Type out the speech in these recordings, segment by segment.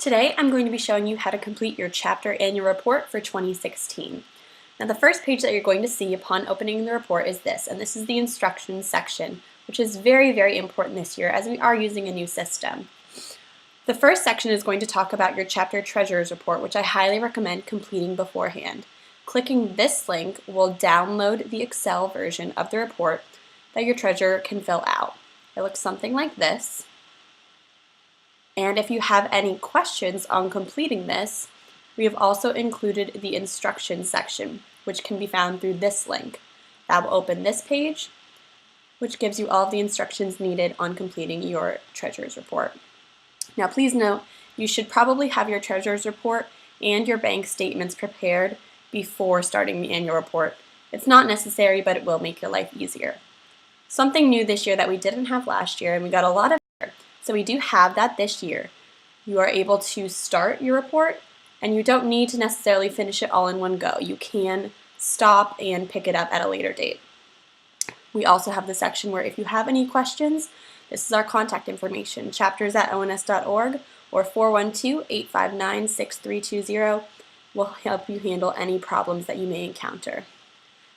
Today I'm going to be showing you how to complete your chapter annual report for 2016. Now the first page that you're going to see upon opening the report is this, and this is the instructions section, which is very, very important this year as we are using a new system. The first section is going to talk about your chapter treasurer's report, which I highly recommend completing beforehand. Clicking this link will download the Excel version of the report that your treasurer can fill out. It looks something like this. And if you have any questions on completing this, we have also included the instructions section, which can be found through this link. That will open this page, which gives you all of the instructions needed on completing your treasurer's report. Now please note, you should probably have your treasurer's report and your bank statements prepared before starting the annual report. It's not necessary, but it will make your life easier. Something new this year that we didn't have last year, and we got a lot of so we do have that this year. You are able to start your report, and you don't need to necessarily finish it all in one go. You can stop and pick it up at a later date. We also have the section where if you have any questions, this is our contact information, chapters@ons.org or 412-859-6320 will help you handle any problems that you may encounter.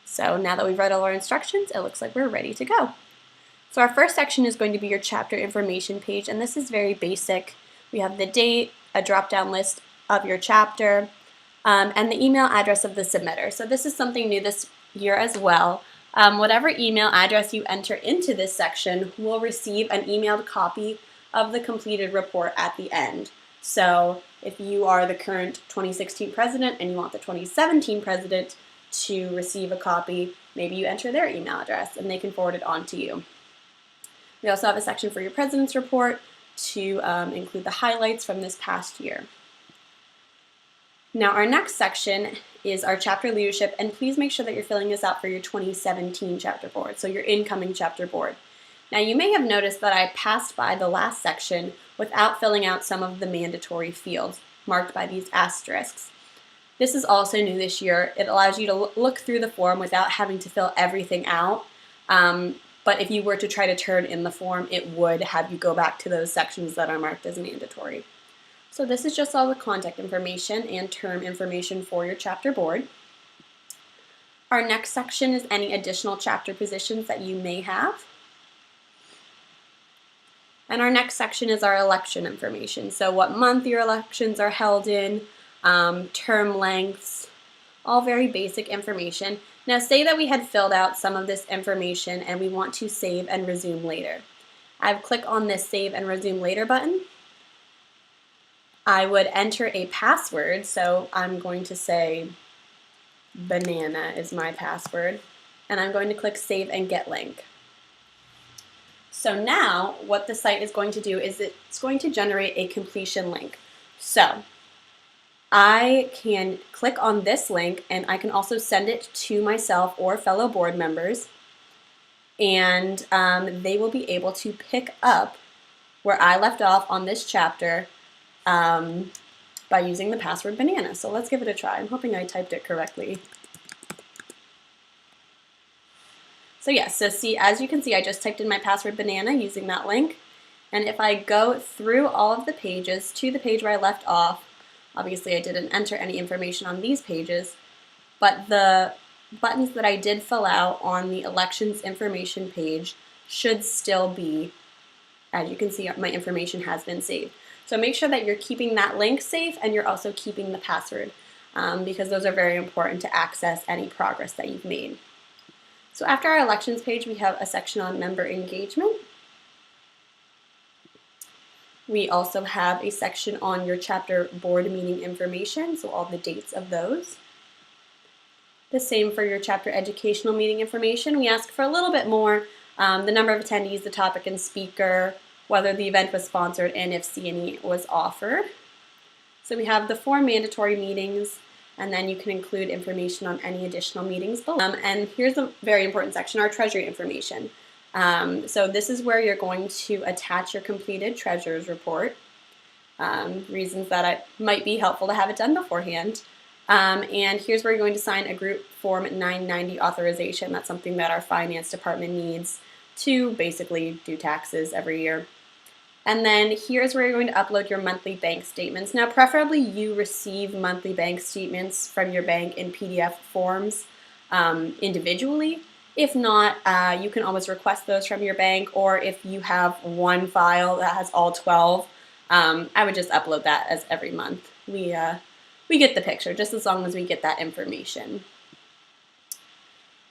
So now that we've read all our instructions, it looks like we're ready to go. So our first section is going to be your chapter information page, and this is very basic. We have the date, a drop-down list of your chapter, and the email address of the submitter. So this is something new this year as well. Whatever email address you enter into this section will receive an emailed copy of the completed report at the end. So if you are the current 2016 president and you want the 2017 president to receive a copy, maybe you enter their email address and they can forward it on to you. We also have a section for your president's report to include the highlights from this past year. Now our next section is our chapter leadership, and please make sure that you're filling this out for your 2017 chapter board, so your incoming chapter board. Now you may have noticed that I passed by the last section without filling out some of the mandatory fields marked by these asterisks. This is also new this year. It allows you to look through the form without having to fill everything out. But if you were to try to turn in the form, it would have you go back to those sections that are marked as mandatory. So this is just all the contact information and term information for your chapter board. Our next section is any additional chapter positions that you may have. And our next section is our election information. So what month your elections are held in, term lengths, all very basic information. Now say that we had filled out some of this information and we want to save and resume later. I would click on this Save and Resume Later button. I would enter a password, so I'm going to say banana is my password, and I'm going to click Save and Get Link. So now what the site is going to do is it's going to generate a completion link. So I can click on this link and I can also send it to myself or fellow board members, and they will be able to pick up where I left off on this chapter by using the password banana. So let's give it a try. I'm hoping I typed it correctly. So yes, so see, as you can see, I just typed in my password banana using that link, and if I go through all of the pages to the page where I left off, obviously I didn't enter any information on these pages, but the buttons that I did fill out on the elections information page should still be, as you can see, my information has been saved. So make sure that you're keeping that link safe and you're also keeping the password because those are very important to access any progress that you've made. So after our elections page, we have a section on member engagement. We also have a section on your chapter board meeting information, so all the dates of those. The same for your chapter educational meeting information. We ask for a little bit more, the number of attendees, the topic and speaker, whether the event was sponsored, and if C&E was offered. So we have the 4 mandatory meetings, and then you can include information on any additional meetings below. And here's a very important section, our treasury information. So this is where you're going to attach your completed treasurer's report. Reasons that it might be helpful to have it done beforehand. And here's where you're going to sign a group form 990 authorization. That's something that our finance department needs to basically do taxes every year. And then here's where you're going to upload your monthly bank statements. Now, preferably you receive monthly bank statements from your bank in PDF forms individually. If not, you can always request those from your bank, or if you have one file that has all 12, I would just upload that as every month. We get the picture, just as long as we get that information.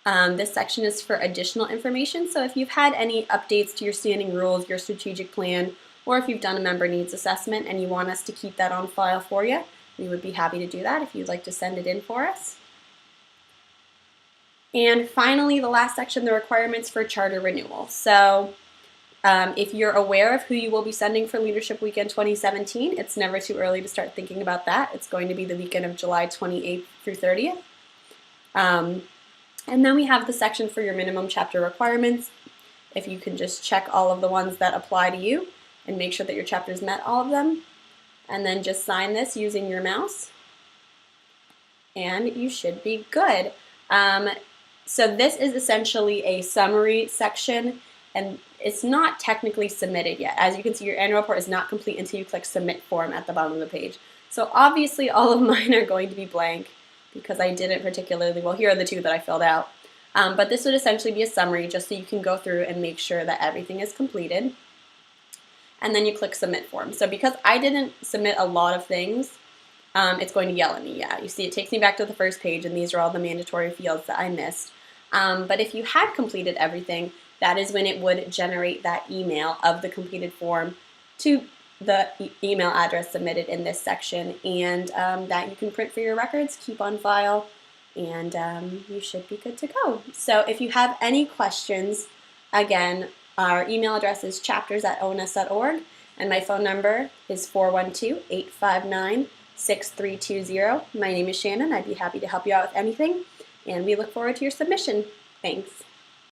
This section is for additional information, so if you've had any updates to your standing rules, your strategic plan, or if you've done a member needs assessment and you want us to keep that on file for you, we would be happy to do that if you'd like to send it in for us. And finally, the last section, the requirements for charter renewal. So if you're aware of who you will be sending for Leadership Weekend 2017, it's never too early to start thinking about that. It's going to be the weekend of July 28th through 30th. And then we have the section for your minimum chapter requirements. If you can just check all of the ones that apply to you and make sure that your chapter's met all of them. And then just sign this using your mouse. And you should be good. So this is essentially a summary section, and it's not technically submitted yet. As you can see, your annual report is not complete until you click Submit Form at the bottom of the page. So obviously all of mine are going to be blank because I didn't particularly, well, here are the two that I filled out. But this would essentially be a summary just so you can go through and make sure that everything is completed. And then you click Submit Form. So because I didn't submit a lot of things, it's going to yell at me. Yeah, you see it takes me back to the first page, and these are all the mandatory fields that I missed. But if you had completed everything, that is when it would generate that email of the completed form to the email address submitted in this section, and that you can print for your records, keep on file, and you should be good to go. So if you have any questions, again, our email address is chapters@ons.org, and my phone number is 412-859-6320. My name is Shannon. I'd be happy to help you out with anything, and we look forward to your submission. Thanks.